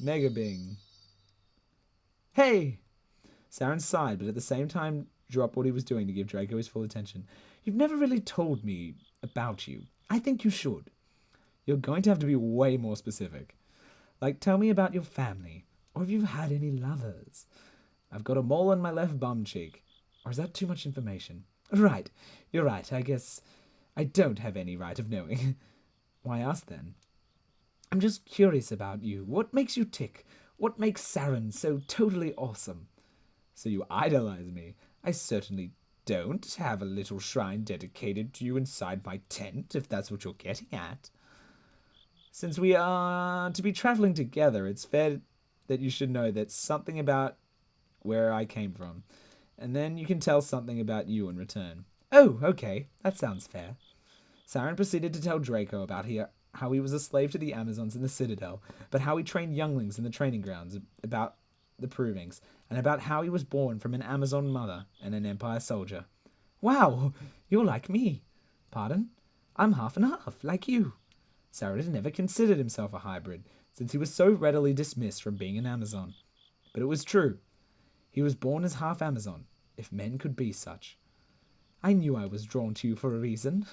Mega Bing. Hey! Saren sighed, but at the same time dropped what he was doing to give Draco his full attention. You've never really told me about you. I think you should. You're going to have to be way more specific. Like, tell me about your family, or if you've had any lovers. I've got a mole on my left bum cheek. Or is that too much information? Right, you're right. I guess I don't have any right of knowing. Why ask then? I'm just curious about you. What makes you tick? What makes Saren so totally awesome? So you idolize me. I certainly don't have a little shrine dedicated to you inside my tent, if that's what you're getting at. Since we are to be traveling together, it's fair that you should know that something about where I came from, and then you can tell something about you in return. Oh, okay, that sounds fair. Saren proceeded to tell Draco about how he was a slave to the Amazons in the Citadel, but how he trained younglings in the training grounds, about the provings, and about how he was born from an Amazon mother and an Empire soldier. Wow, you're like me. Pardon? I'm half and half, like you. Saren had never considered himself a hybrid, since he was so readily dismissed from being an Amazon. But it was true. He was born as half Amazon, if men could be such. I knew I was drawn to you for a reason.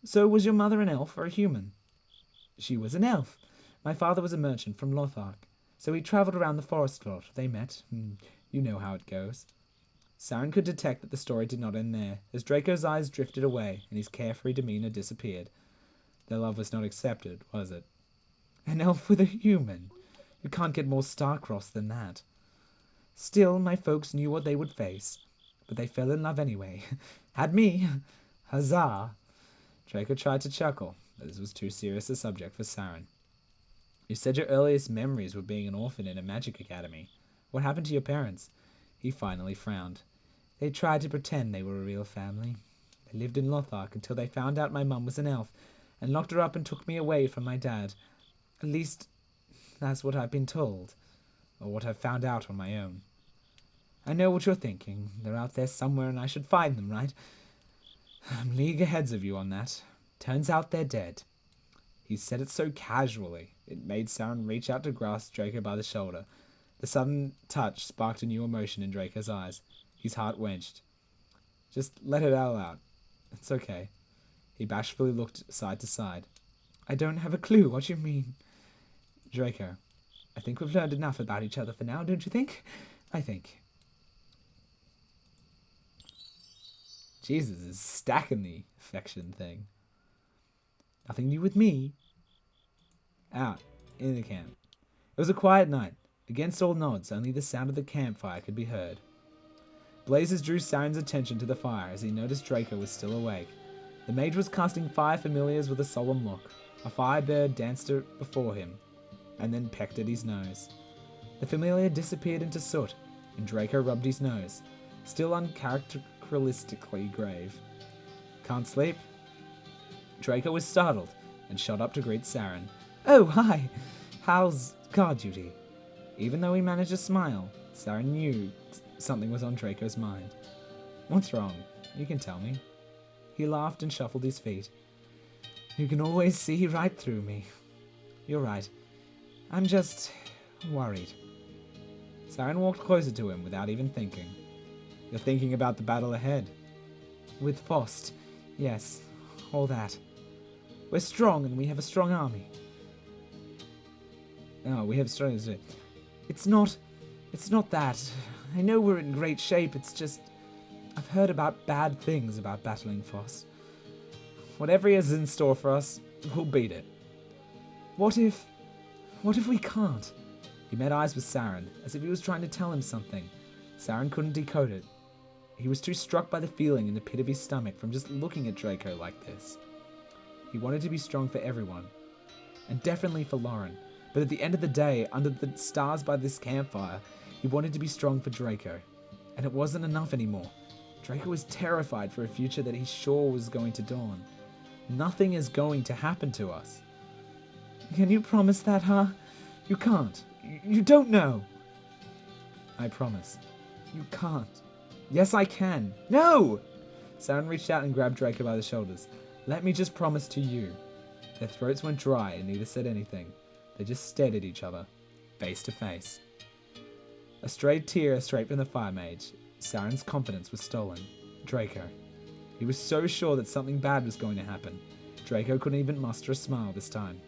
So was your mother an elf or a human? She was an elf. My father was a merchant from Lothar, so he travelled around the forest a lot. They met. You know how it goes. Saren could detect that the story did not end there, as Draco's eyes drifted away and his carefree demeanour disappeared. Their love was not accepted, was it? An elf with a human. You can't get more star-crossed than that. Still, my folks knew what they would face, but they fell in love anyway. Had me. Huzzah! Draco tried to chuckle, but this was too serious a subject for Saren. You said your earliest memories were being an orphan in a magic academy. What happened to your parents? He finally frowned. They tried to pretend they were a real family. They lived in Lothar until they found out my mum was an elf, and locked her up and took me away from my dad. At least, that's what I've been told, or what I've found out on my own. I know what you're thinking. They're out there somewhere and I should find them, right? I'm league ahead of you on that. Turns out they're dead. He said it so casually, it made Saren reach out to grasp Draco by the shoulder. The sudden touch sparked a new emotion in Draco's eyes. His heart wrenched. Just let it all out. It's okay. He bashfully looked side to side. I don't have a clue what you mean. Draco, I think we've learned enough about each other for now, don't you think? I think. Jesus is stacking the affection thing. Nothing new with me. Out, in the camp. It was a quiet night. Against all nods, only the sound of the campfire could be heard. Blazes drew Saren's attention to the fire as he noticed Draco was still awake. The mage was casting fire familiars with a solemn look. A firebird danced before him, and then pecked at his nose. The familiar disappeared into soot, and Draco rubbed his nose, still uncharacteristically grave. Can't sleep? Draco was startled, and shot up to greet Saren. Oh, hi! How's guard duty? Even though he managed to smile, Saren knew something was on Draco's mind. What's wrong? You can tell me. He laughed and shuffled his feet. You can always see right through me. You're right. I'm just worried. Saren walked closer to him without even thinking. You're thinking about the battle ahead. With Faust. Yes, all that. We're strong and we have a strong army. Oh, we have strong... It's not that. I know we're in great shape, it's just... I've heard about bad things about battling Faust. Whatever he has in store for us, we'll beat it. What if we can't? He met eyes with Saren, as if he was trying to tell him something. Saren couldn't decode it. He was too struck by the feeling in the pit of his stomach from just looking at Draco like this. He wanted to be strong for everyone, and definitely for Loren, but at the end of the day, under the stars by this campfire, he wanted to be strong for Draco, and it wasn't enough anymore. Draco was terrified for a future that he sure was going to dawn. Nothing is going to happen to us. Can you promise that, huh? You can't. You don't know. I promise. You can't. Yes, I can. No! Saren reached out and grabbed Draco by the shoulders. Let me just promise to you. Their throats went dry and neither said anything. They just stared at each other. face to face. A stray tear escaped from the fire mage. Saren's confidence was stolen. Draco. He was so sure that something bad was going to happen. Draco couldn't even muster a smile this time.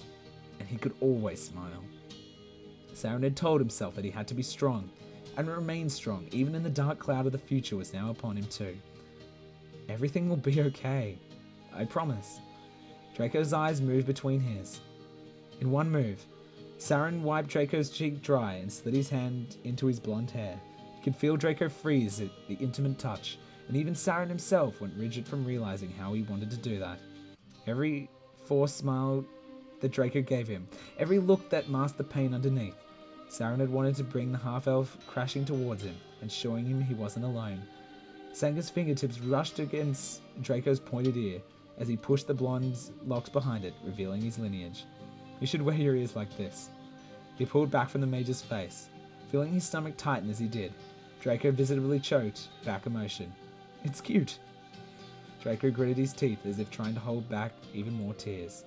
And he could always smile. Saren had told himself that he had to be strong, and remain strong, even in the dark cloud of the future was now upon him too. Everything will be okay. I promise. Draco's eyes moved between his. In one move, Saren wiped Draco's cheek dry and slid his hand into his blonde hair. You could feel Draco freeze at the intimate touch, and even Saren himself went rigid from realizing how he wanted to do that. Every forced smile that Draco gave him, every look that masked the pain underneath, Saren had wanted to bring the half-elf crashing towards him and showing him he wasn't alone. Sanga's fingertips rushed against Draco's pointed ear as he pushed the blonde's locks behind it, revealing his lineage. You should wear your ears like this. He pulled back from the mage's face, feeling his stomach tighten as he did. Draco visibly choked back emotion. It's cute. Draco gritted his teeth as if trying to hold back even more tears.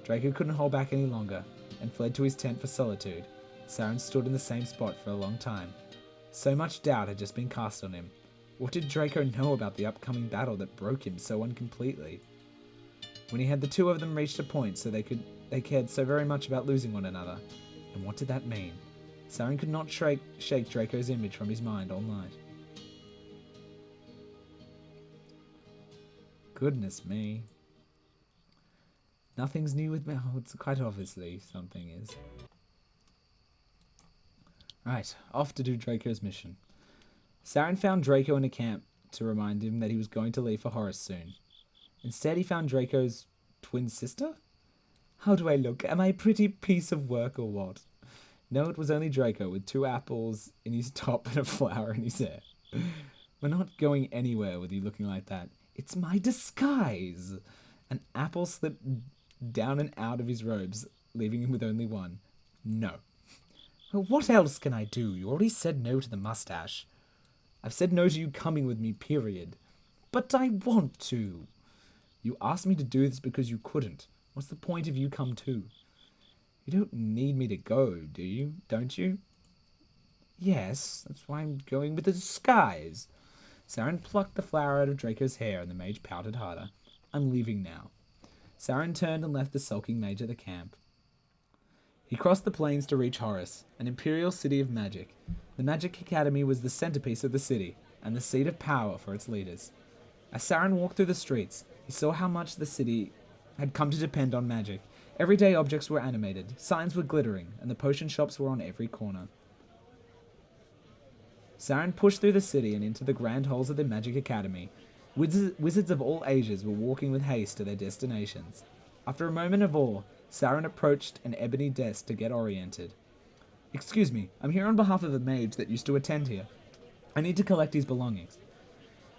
Draco couldn't hold back any longer and fled to his tent for solitude. Saren stood in the same spot for a long time. So much doubt had just been cast on him. What did Draco know about the upcoming battle that broke him so uncompletely? When he had the two of them reached a point so they cared so very much about losing one another. And what did that mean? Saren could not shake Draco's image from his mind all night. Goodness me. Nothing's new with me. Oh, it's quite obviously something is. Right, off to do Draco's mission. Saren found Draco in a camp to remind him that he was going to leave for Horus soon. Instead, he found Draco's twin sister? How do I look? Am I a pretty piece of work or what? No, it was only Draco with 2 apples in his top and a flower in his hair. We're not going anywhere with you looking like that. It's my disguise. An apple slipped down and out of his robes, leaving him with only one. No. Well, what else can I do? You already said no to the mustache. I've said no to you coming with me, period. But I want to. You asked me to do this because you couldn't. What's the point of you come too? You don't need me to go, do you? Don't you? Yes, that's why I'm going with the disguise. Saren plucked the flower out of Draco's hair and the mage pouted harder. I'm leaving now. Saren turned and left the sulking mage at the camp. He crossed the plains to reach Horus, an imperial city of magic. The Magic Academy was the centerpiece of the city, and the seat of power for its leaders. As Saren walked through the streets, he saw how much the city had come to depend on magic. Everyday objects were animated, signs were glittering, and the potion shops were on every corner. Saren pushed through the city and into the grand halls of the Magic Academy. Wizards of all ages were walking with haste to their destinations. After a moment of awe, Saren approached an ebony desk to get oriented. Excuse me, I'm here on behalf of a mage that used to attend here. I need to collect his belongings.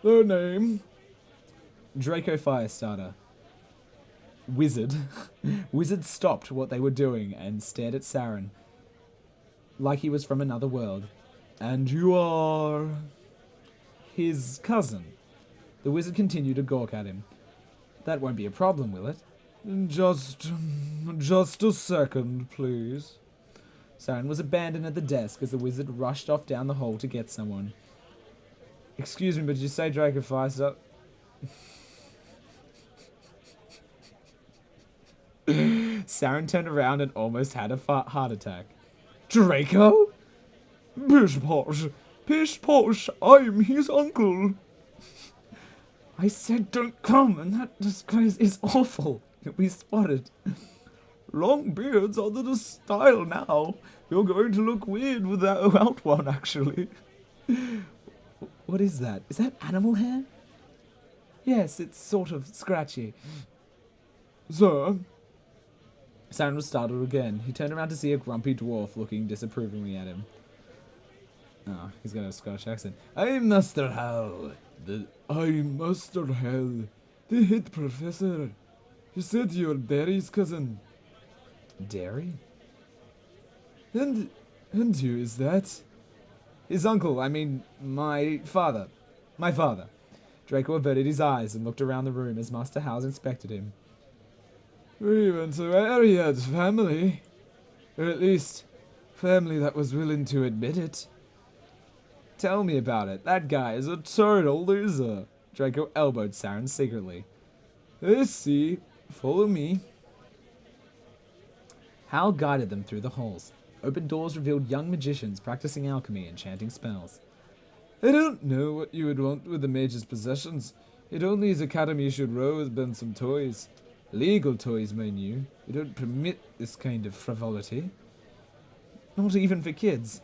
Their name? Draco Firestarter. Wizard. Wizard stopped what they were doing and stared at Saren like he was from another world. And you are... his cousin. The wizard continued to gawk at him. That won't be a problem, will it? Just a second, please. Saren was abandoned at the desk as the wizard rushed off down the hall to get someone. Excuse me, but did you say Draco Firestarter? Saren turned around and almost had a heart attack. Draco? Pish posh, I'm his uncle. I said don't come, and that disguise is awful. You'll be spotted. Long beards are the style now. You're going to look weird without one, actually. What is that? Is that animal hair? Yes, it's sort of scratchy. Sir? Saren was startled again. He turned around to see a grumpy dwarf looking disapprovingly at him. Oh, he's got a Scottish accent. I'm Master Hal. I'm Master Hal, the head professor. You said you're Derry's cousin. Derry? And you, is that? His uncle, I mean, my father. My father. Draco averted his eyes and looked around the room as Master Hal inspected him. We went to Ariad's family. Or at least, family that was willing to admit it. Tell me about it. That guy is a total loser. Draco elbowed Saren secretly. Let's see. Follow me. Hal guided them through the halls. Open doors revealed young magicians practicing alchemy and chanting spells. I don't know what you would want with the mage's possessions. It only his academy should row has been some toys. Legal toys, mind you. We don't permit this kind of frivolity. Not even for kids.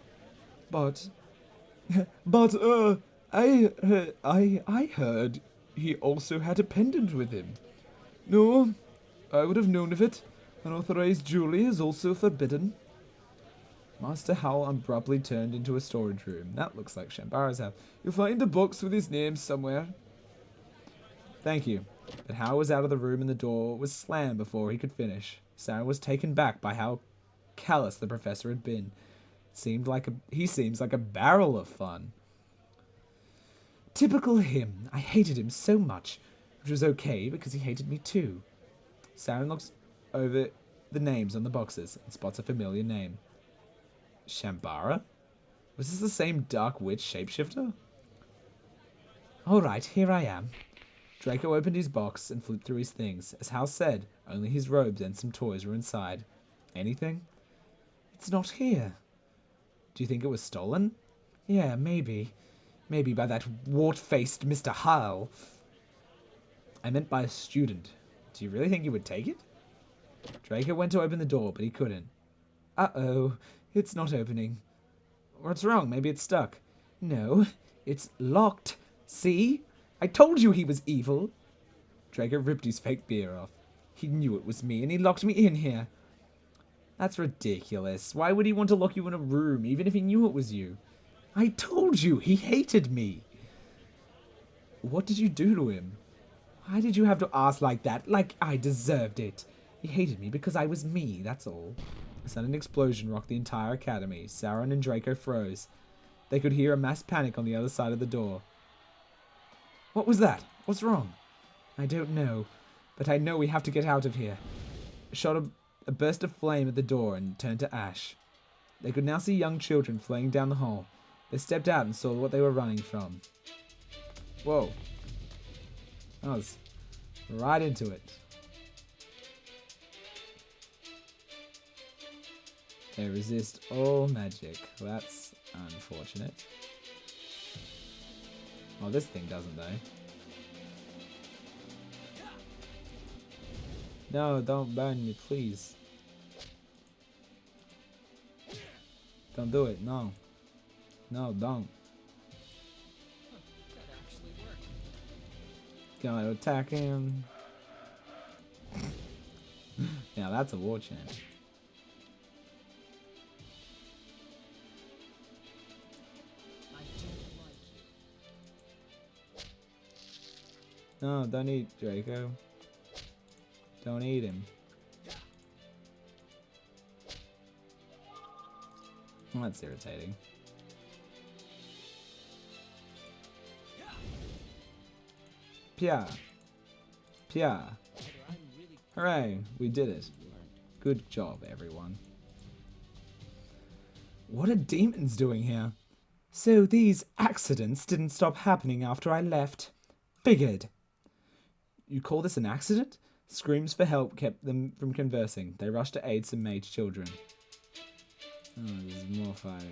But I heard he also had a pendant with him. No, I would have known of it. Unauthorized jewelry is also forbidden. Master Hal abruptly turned into a storage room. That looks like Shambhara's house. You'll find a box with his name somewhere. Thank you. But Hal was out of the room and the door was slammed before he could finish. Sarah was taken back by how callous the professor had been. He seems like a barrel of fun. Typical him. I hated him so much, which was okay because he hated me too. Saren looks over the names on the boxes and spots a familiar name. Shambhara? Was this the same dark witch shapeshifter? Alright, here I am. Draco opened his box and flipped through his things. As Hal said, only his robes and some toys were inside. Anything? It's not here. Do you think it was stolen? Yeah, maybe. Maybe by that wart-faced Mr. Hal. I meant by a student. Do you really think he would take it? Draco went to open the door, but he couldn't. Uh-oh. It's not opening. What's wrong? Maybe it's stuck. No, it's locked. See? I told you he was evil. Draco ripped his fake beer off. He knew it was me, and he locked me in here. That's ridiculous. Why would he want to lock you in a room, even if he knew it was you? I told you, he hated me. What did you do to him? Why did you have to ask like that? Like I deserved it. He hated me because I was me, that's all. A sudden explosion rocked the entire academy. Saren and Draco froze. They could hear a mass panic on the other side of the door. What was that? What's wrong? I don't know, but I know we have to get out of here. Shot a burst of flame at the door and turned to ash. They could now see young children fleeing down the hall. They stepped out and saw what they were running from. Whoa. That was right into it. They resist all magic. That's unfortunate. Oh, this thing doesn't though. No, don't burn me, please. Don't do it, no. No, don't. Gonna attack him. Yeah, that's a war chant. No, don't eat Draco. Don't eat him. Well, that's irritating. Pia. Pia. Hooray, we did it. Good job, everyone. What are demons doing here? So these accidents didn't stop happening after I left. Figured. You call this an accident? Screams for help kept them from conversing. They rushed to aid some mage children. Oh, there's more firing.